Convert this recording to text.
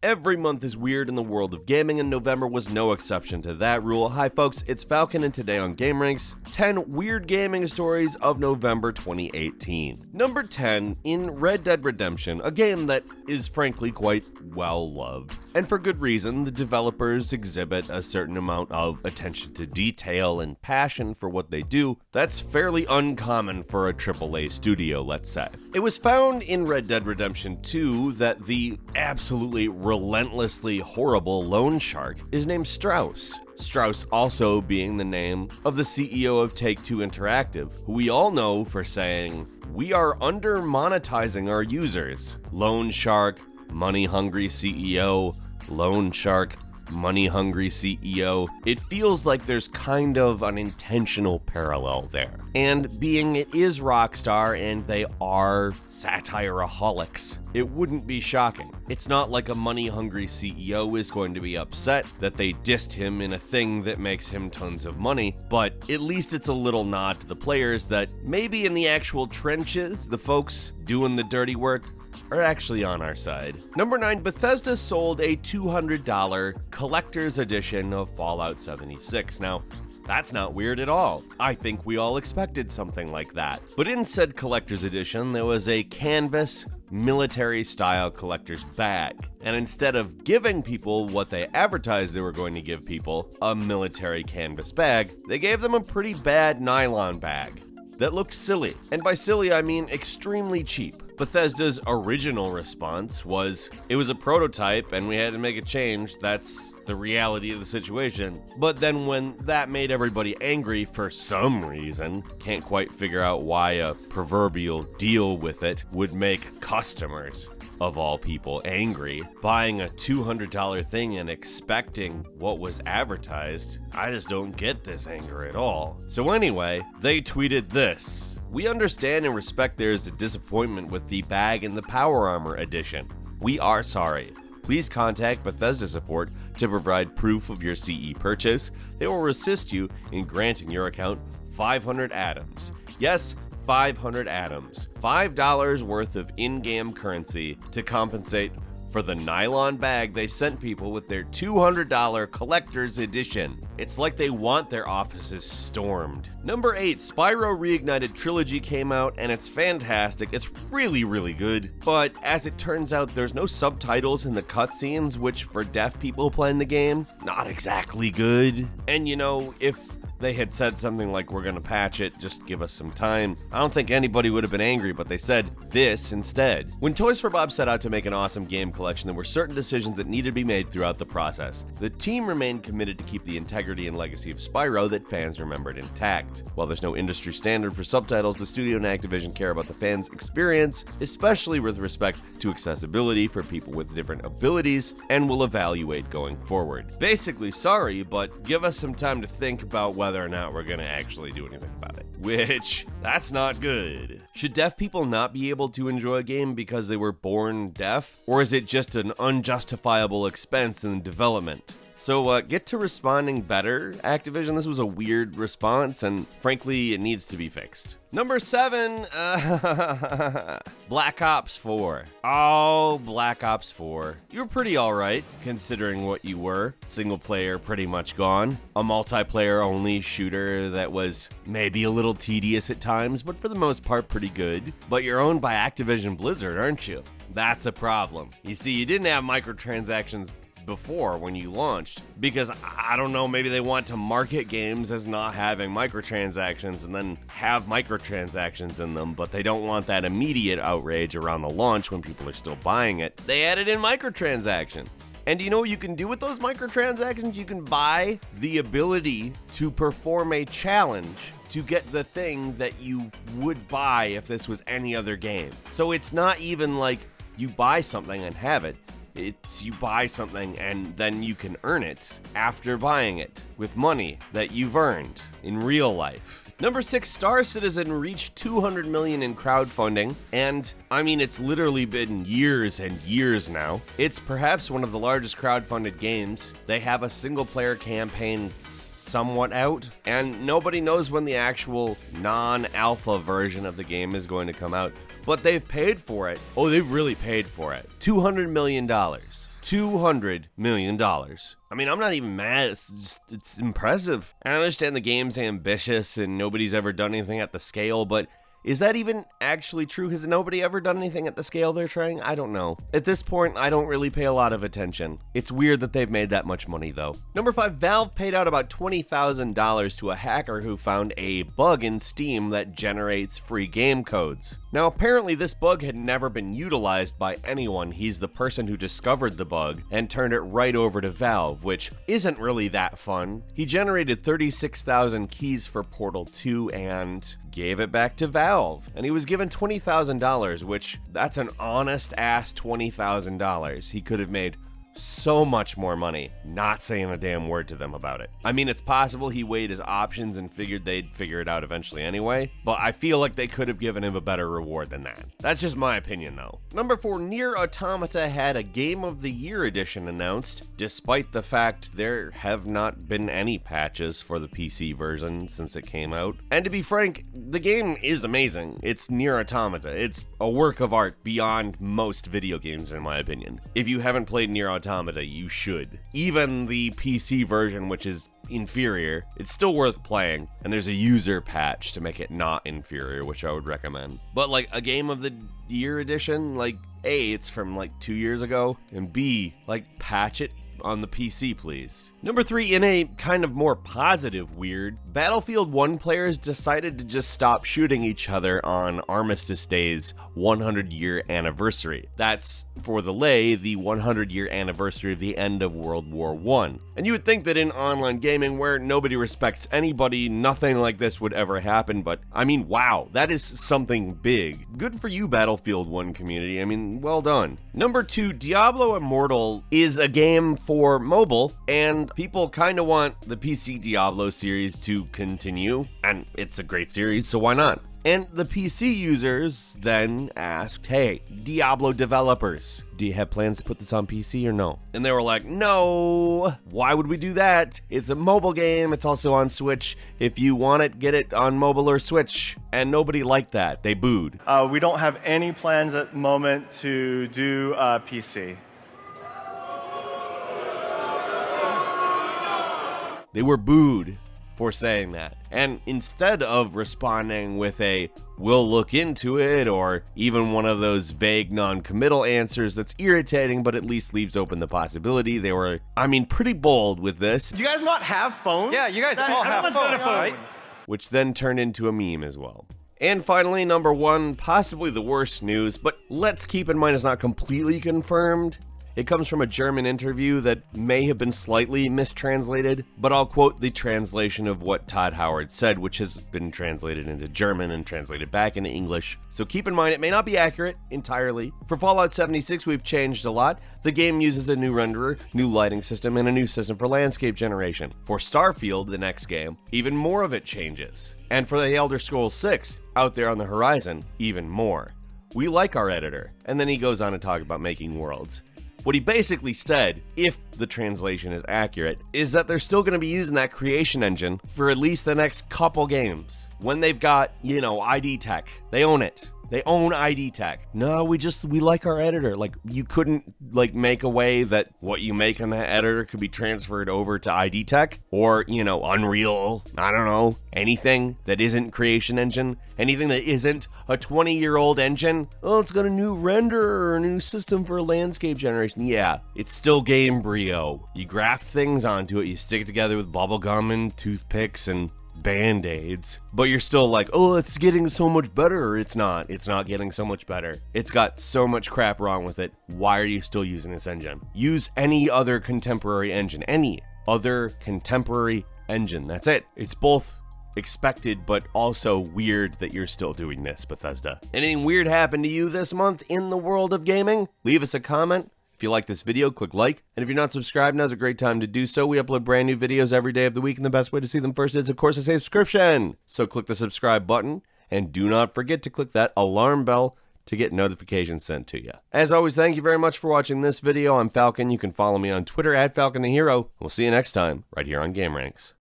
Every month is weird in the world of gaming, and November was no exception to that rule. Hi folks, it's Falcon, and today on gameranx, 10 weird gaming stories of November 2018. Number 10, in Red Dead Redemption, a game that is frankly quite well loved. And for good reason, the developers exhibit a certain amount of attention to detail and passion for what they do that's fairly uncommon for a AAA studio, let's say. It was found in Red Dead Redemption 2 that the absolutely relentlessly horrible loan shark is named Strauss. Strauss also being the name of the CEO of Take-Two Interactive, who we all know for saying, "We are under-monetizing our users." Loan shark, money-hungry CEO, loan shark, money-hungry CEO. It feels like there's kind of an intentional parallel there. And being it is Rockstar and they are satireaholics, it wouldn't be shocking. It's not like a money-hungry CEO is going to be upset that they dissed him in a thing that makes him tons of money, but at least it's a little nod to the players that maybe in the actual trenches, the folks doing the dirty work are actually on our side. Number 9, Bethesda sold a $200 collector's edition of Fallout 76. Now, that's not weird at all. I think we all expected something like that. But in said collector's edition, there was a canvas military-style collector's bag. And instead of giving people what they advertised they were going to give people, a military canvas bag, they gave them a pretty bad nylon bag that looked silly. And by silly, I mean extremely cheap. Bethesda's original response was, it was a prototype and we had to make a change. That's the reality of the situation. But then when that made everybody angry for some reason, can't quite figure out why a proverbial deal with it would make customers, of all people, angry, buying a $200 thing and expecting what was advertised, I just don't get this anger at all. So anyway, they tweeted this: "We understand and respect there is a disappointment with the bag and the Power Armor edition. We are sorry. Please contact Bethesda support to provide proof of your CE purchase. They will assist you in granting your account 500 atoms. Yes, 500 atoms. $5 worth of in-game currency to compensate for the nylon bag they sent people with their $200 collector's edition. It's like they want their offices stormed." Number 8, Spyro Reignited Trilogy came out, and it's fantastic. It's really, really good. But as it turns out, there's no subtitles in the cutscenes, which for deaf people playing the game, not exactly good. And you know, if they had said something like, "We're gonna patch it, just give us some time," I don't think anybody would have been angry, but they said this instead. When Toys for Bob set out to make an awesome game collection, there were certain decisions that needed to be made throughout the process. The team remained committed to keep the integrity and legacy of Spyro that fans remembered intact. While there's no industry standard for subtitles, the studio and Activision care about the fans' experience, especially with respect to accessibility for people with different abilities, and will evaluate going forward. Basically, sorry, but give us some time to think about whether or not we're gonna actually do anything about it. Which, that's not good. Should deaf people not be able to enjoy a game because they were born deaf? Or is it just an unjustifiable expense in development? So get to responding better, Activision. This was a weird response, and frankly, it needs to be fixed. Number 7, Black Ops 4. Oh, Black Ops 4. You were pretty alright, considering what you were. Single player pretty much gone. A multiplayer only shooter that was maybe a little tedious at times, but for the most part pretty good. But you're owned by Activision Blizzard, aren't you? That's a problem. You see, you didn't have microtransactions before when you launched, because I don't know, maybe they want to market games as not having microtransactions and then have microtransactions in them, but they don't want that immediate outrage around the launch when people are still buying it. They added in microtransactions. And you know what you can do with those microtransactions? You can buy the ability to perform a challenge to get the thing that you would buy if this was any other game. So it's not even like you buy something and have it. It's you buy something and then you can earn it after buying it with money that you've earned in real life. Number 6, Star Citizen reached $200 million in crowdfunding, and I mean, it's literally been years and years now. It's perhaps one of the largest crowdfunded games. They have a single-player campaign somewhat out, and nobody knows when the actual non-alpha version of the game is going to come out, but they've paid for it. Oh, they've really paid for it. $200 million. $200 million. I mean, I'm not even mad. It's impressive. I understand the game's ambitious and nobody's ever done anything at the scale, but is that even actually true? Has nobody ever done anything at the scale they're trying? I don't know. At this point, I don't really pay a lot of attention. It's weird that they've made that much money, though. Number 5, Valve paid out about $20,000 to a hacker who found a bug in Steam that generates free game codes. Now, apparently this bug had never been utilized by anyone. He's the person who discovered the bug and turned it right over to Valve, which isn't really that fun. He generated 36,000 keys for Portal 2 and gave it back to Valve. And he was given $20,000, which that's an honest ass $20,000. He could have made so much more money not saying a damn word to them about it. I mean, it's possible he weighed his options and figured they'd figure it out eventually anyway, but I feel like they could have given him a better reward than that. That's just my opinion, though. Number 4, Nier Automata had a Game of the Year edition announced, despite the fact there have not been any patches for the PC version since it came out. And to be frank, the game is amazing. It's Nier Automata. It's a work of art beyond most video games, in my opinion. If you haven't played Nier Automata, you should. Even the PC version, which is inferior, it's still worth playing, and there's a user patch to make it not inferior, which I would recommend. But like a Game of the Year edition, like A, it's from like 2 years ago, and B, like patch it on the PC, please. Number 3, in a kind of more positive weird, Battlefield 1 players decided to just stop shooting each other on Armistice Day's 100-year anniversary. That's, for the lay, the 100-year anniversary of the end of World War I. And you would think that in online gaming, where nobody respects anybody, nothing like this would ever happen, but I mean, wow, that is something big. Good for you, Battlefield 1 community. I mean, well done. Number 2, Diablo Immortal is a game for mobile, and people kind of want the PC Diablo series to continue, and it's a great series, so why not? And the PC users then asked, hey, Diablo developers, do you have plans to put this on PC or no? And they were like, no, why would we do that? It's a mobile game, it's also on Switch. If you want it, get it on mobile or Switch. And nobody liked that, they booed. We don't have any plans at the moment to do PC. They were booed for saying that. And instead of responding with a, we'll look into it, or even one of those vague non-committal answers that's irritating but at least leaves open the possibility, they were, I mean, pretty bold with this. Do you guys not have phones? Yeah, you guys all have phones, right? Which then turned into a meme as well. And finally, number 1, possibly the worst news, but let's keep in mind it's not completely confirmed. It comes from a German interview that may have been slightly mistranslated, but I'll quote the translation of what Todd Howard said, which has been translated into German and translated back into English. So keep in mind, it may not be accurate entirely. For Fallout 76, we've changed a lot. The game uses a new renderer, new lighting system, and a new system for landscape generation. For Starfield, the next game, even more of it changes. And for The Elder Scrolls 6, out there on the horizon, even more. We like our editor. And then he goes on to talk about making worlds. What he basically said, if the translation is accurate, is that they're still going to be using that creation engine for at least the next couple games. When they've got, you know, ID Tech, they own it. They own ID Tech. No, we like our editor. Like, you couldn't, like, make a way that what you make on that editor could be transferred over to ID Tech? Or, you know, Unreal, I don't know, anything that isn't Creation Engine? Anything that isn't a 20-year-old engine? Oh, it's got a new renderer or a new system for landscape generation. Yeah, it's still Gamebryo. You graft things onto it, you stick it together with bubble gum and toothpicks and Band-Aids, but you're still like, oh, it's getting so much better. It's not getting so much better. It's got so much crap wrong with it. Why are you still using this engine? Use any other contemporary engine. Any other contemporary engine. That's it. It's both expected, but also weird that you're still doing this, Bethesda. Anything weird happened to you this month in the world of gaming? Leave us a comment. If you like this video, click like, and if you're not subscribed, now's a great time to do so. We upload brand new videos every day of the week, and the best way to see them first is, of course, a subscription. So click the subscribe button, and do not forget to click that alarm bell to get notifications sent to you. As always, thank you very much for watching this video. I'm Falcon. You can follow me on Twitter at FalconTheHero. We'll see you next time, right here on gameranx.